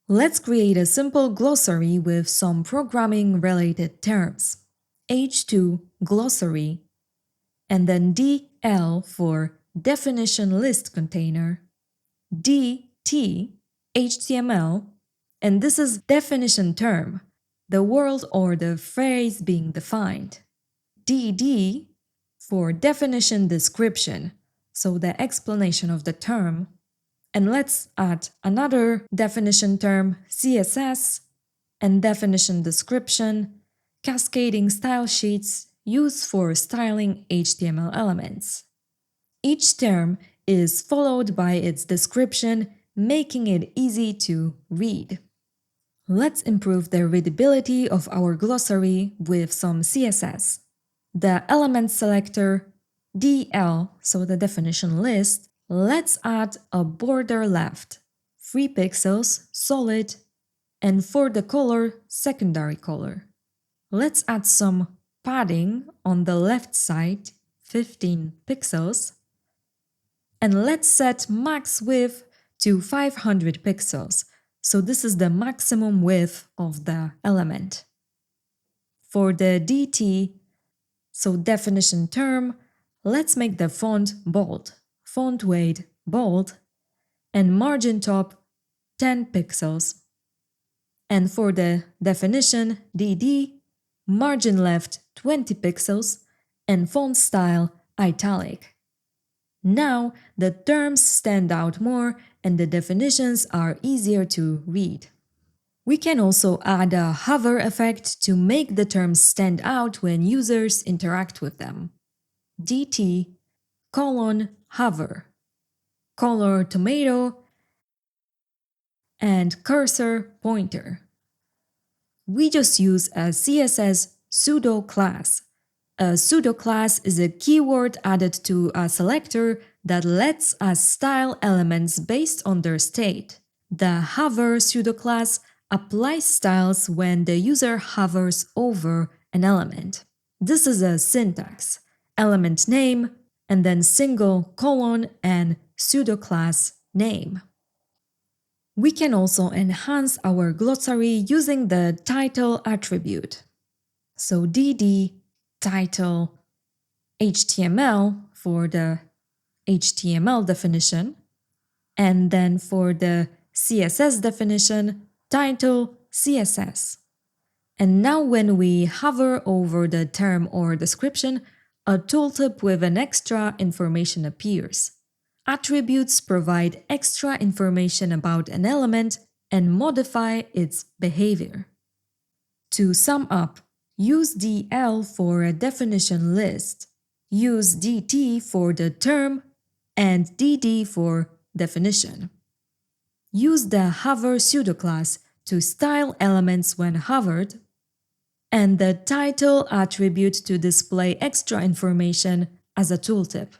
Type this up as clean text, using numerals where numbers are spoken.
Let's create a simple glossary with some programming-related terms. H2 glossary, and then DL for definition list container, DT HTML, and this is definition term, the word or the phrase being defined. DD for definition description, so the explanation of the term. And let's add another definition term, CSS, and definition description, cascading style sheets used for styling HTML elements. Each term is followed by its description, making it easy to read. Let's improve the readability of our glossary with some CSS. The element selector, DL, so the definition list, let's add a border left, 3 pixels, solid, and for the color, secondary color. Let's add some padding on the left side, 15 pixels, and let's set max width to 500 pixels, so this is the maximum width of the element. For the DT, so definition term, let's make the font bold, font weight bold, and margin top 10 pixels. And for the definition DD, margin left 20 pixels, and font style italic. Now the terms stand out more and the definitions are easier to read. We can also add a hover effect to make the terms stand out when users interact with them. DT hover, color tomato, and cursor pointer. We just use a CSS pseudo class. A pseudo class is a keyword added to a selector that lets us style elements based on their state. The hover pseudo class applies styles when the user hovers over an element. This is a syntax, element name, and then single colon and pseudo class name. We can also enhance our glossary using the title attribute. So DD title HTML for the HTML definition, and then for the CSS definition, title CSS. And now when we hover over the term or description, a tooltip with an extra information appears. Attributes provide extra information about an element and modify its behavior. To sum up, use DL for a definition list, use DT for the term, and DD for definition. Use the hover pseudoclass to style elements when hovered, and the title attribute to display extra information as a tooltip.